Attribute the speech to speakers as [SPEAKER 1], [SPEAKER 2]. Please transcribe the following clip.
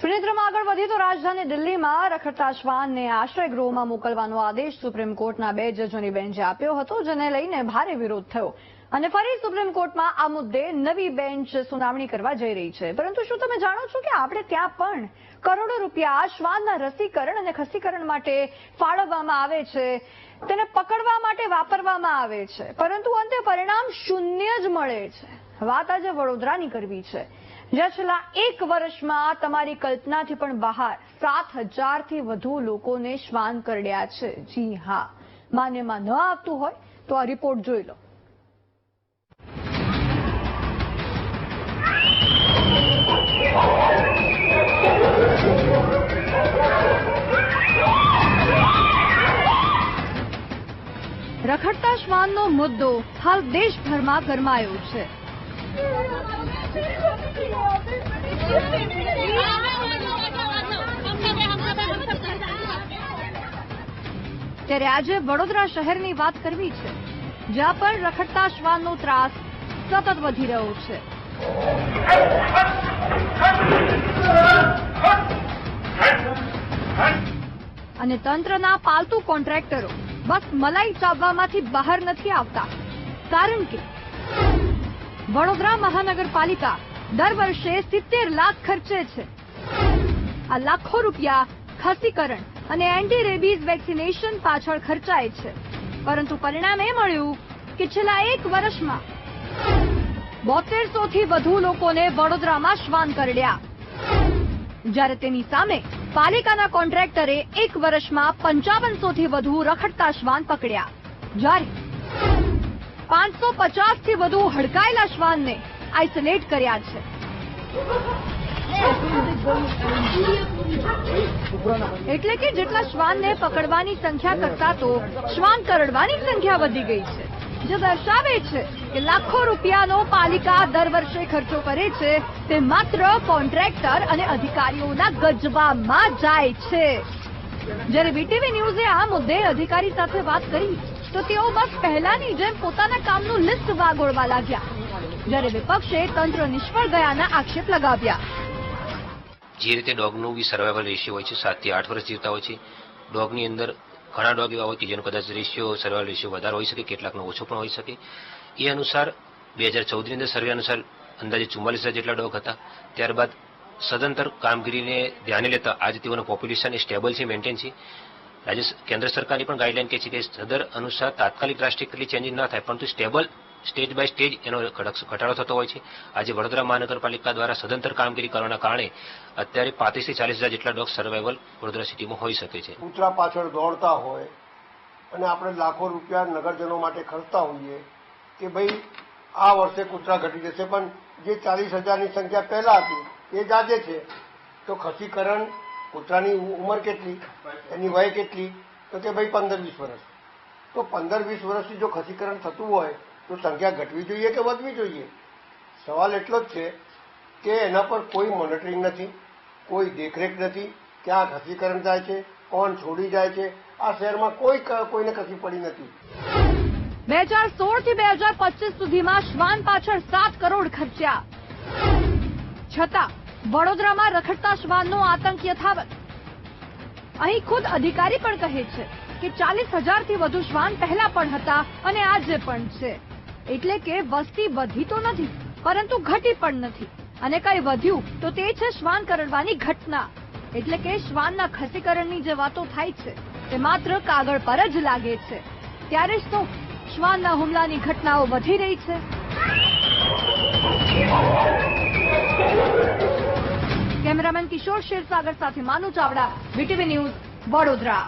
[SPEAKER 1] સુનેત્રમાં આગળ વધીએ તો રાજધાની દિલ્હીમાં રખડતા શ્વાનને આશ્રય ગૃહમાં મોકલવાનો આદેશ સુપ્રીમ કોર્ટના 2 જજોની બેન્ચે આપ્યો હતો, જેને લઈને ભારે વિરોધ થયો અને ફરી સુપ્રીમ કોર્ટમાં આ મુદ્દે નવી બેન્ચ સુનાવણી કરવા જઈ રહી છે. પરંતુ શું તમે જાણો છો કે આપણે ત્યાં પણ કરોડો રૂપિયા શ્વાનના રસીકરણ અને ખસીકરણ માટે ફાળવવામાં આવે છે, તેને પકડવા માટે વાપરવામાં આવે છે, પરંતુ અંતે પરિણામ શૂન્ય જ મળે છે. વાત આજે વડોદરાની કરવી છે, જ્યાં છેલ્લા 1 વર્ષમાં તમારી કલ્પનાથી પણ બહાર 7,000થી વધુ લોકોને શ્વાન કરડ્યા છે. જી હા, માન્યમાં ન આવતું હોય તો આ રિપોર્ટ જોઈ લો. રખડતા શ્વાનનો મુદ્દો હાલ દેશભરમાં ગરમાયો છે. ત્યારે આજે વડોદરા શહેરની વાત કરવી છે, જ્યાં પણ રખડતા શ્વાનનો ત્રાસ સતત વધી રહ્યો છે. અને તંત્રના પાલતુ કોન્ટ્રાક્ટરો બસ મલાઈ ચાવવામાંથી બહાર નથી આવતા, કારણ કે વડોદરા મહાનગરપાલિકા દર વર્ષે 70 લાખ ખર્ચે છે. આ લાખો રૂપિયા ખસીકરણ અને એન્ટી રેબીઝ વેક્સિનેશન પાછળ ખર્ચાય છે, પરંતુ પરિણામ એ મળ્યું કે છેલ્લા 1 વર્ષમાં 7200થી વધુ લોકોને વડોદરામાં શ્વાન કરડ્યા, જ્યારે તેની સામે પાલિકાના કોન્ટ્રાક્ટરે 1 વર્ષમાં 5500થી વધુ રખડતા શ્વાન પકડ્યા, જ્યારે 550થી વધુ હડકાયેલા શ્વાનને આઇસોલેટ કર્યા છે. એટલે કે જેટલા શ્વાનને પકડવાની સંખ્યા કરતા તો શ્વાન કરડવાની સંખ્યા વધી ગઈ છે, જે દર્શાવે છે કે લાખો રૂપિયાનો પાલિકા દર વર્ષે ખર્ચો કરે છે તે માત્ર કોન્ટ્રાક્ટર અને અધિકારીઓના ગજવામાં જાય છે. જ્યારે વીટીવી ન્યૂઝે આ મુદ્દે અધિકારી સાથે વાત કરી તો તેઓ બસ પહેલાની જેમ પોતાના કામનું લિસ્ટ વાગોળવા લાગ્યા, જ્યારે વિપક્ષે તંત્ર નિષ્ફળ ગયાના આક્ષેપ લગાવ્યા.
[SPEAKER 2] જે રીતે ડોગનું બી સર્વાઈવલ રેશિયો હોય છે, 7 થી 8 વર્ષ જીવતા હોય છે. ડોગની અંદર ઘણા ડોગ એવા હોય કે જેનો કદાચ સર્વાઈવલ રેશિયો વધારે હોઈ શકે, કેટલાકનો ઓછો પણ હોઈ શકે. એ અનુસાર 2014ની અંદર સર્વે અનુસાર અંદાજે 44,000 જેટલા ડોગ હતા. ત્યારબાદ સદંતર કામગીરીને ધ્યાને લેતા આજે તેઓનું પોપ્યુલેશન સ્ટેબલ છે, મેન્ટેન છે. કેન્દ્ર સરકારની પણ ગાઈડલાઈન કહે છે કે સદર અનુસાર તાત્કાલિક ડ્રાસ્ટિકલી ચેન્જીસ ન થાય, પરંતુ સ્ટેબલ સ્ટેજ બાય સ્ટેજ એનો ઘટાડો થતો હોય છે. આજે વડોદરા મહાનગરપાલિકા દ્વારા સદંતર કામગીરી કરવાના કારણે અત્યારે 35,000થી 40,000 જેટલા ડોગ સર્વાઈવલ વડોદરા સિટીમાં હોઈ શકે છે.
[SPEAKER 3] કૂતરા પાછળ દોડતા હોય અને આપણે લાખો રૂપિયા નગરજનો માટે ખર્ચતા હોઈએ કે ભાઈ આ વર્ષે કૂતરા ઘટી જશે, પણ જે 40,000ની સંખ્યા પહેલા હતી એ જ આજે છે. તો ખસીકરણ, કૂતરાની ઉંમર કેટલી, એની વય કેટલી, તો કે ભાઈ 15-20 વર્ષ. તો 15-20 વર્ષથી જો ખસીકરણ થતું હોય તો સંખ્યા ઘટવી જોઈએ કે વધવી જોઈએ? સવાલ એટલો જ છે કે એના પર કોઈ મોનિટરિંગ નથી, કોઈ દેખરેખ નથી. ક્યાં ખસીકરણ જાય છે, કોણ છોડી જાય છે, આ શહેરમાં કોઈને કશી પડી નથી.
[SPEAKER 1] 2016થી 2025 સુધીમાં શ્વાન પાછળ 7 કરોડ ખર્ચ્યા, છતાં વડોદરામાં રખડતા શ્વાનનો આતંક યથાવત. અહીં ખુદ અધિકારી પણ કહે છે કે 40,000થી વધુ શ્વાન પહેલા પણ હતા અને આજે પણ છે. એટલે કે વસ્તી વધી તો નથી, પરંતુ ઘટી પણ નથી. અને કઈ વધ્યું તો તે છે શ્વાન કરડવાની ઘટના. એટલે કે શ્વાનના ખસીકરણની જે વાતો થાય છે તે માત્ર કાગળ પર જ લાગે છે, ત્યારે જ તો શ્વાનના હુમલાની ઘટનાઓ વધી રહી છે. કેમેરામેન કિશોર ક્ષીરસાગર સાથે માનુ ચાવડા, વીટીવી ન્યૂઝ, વડોદરા.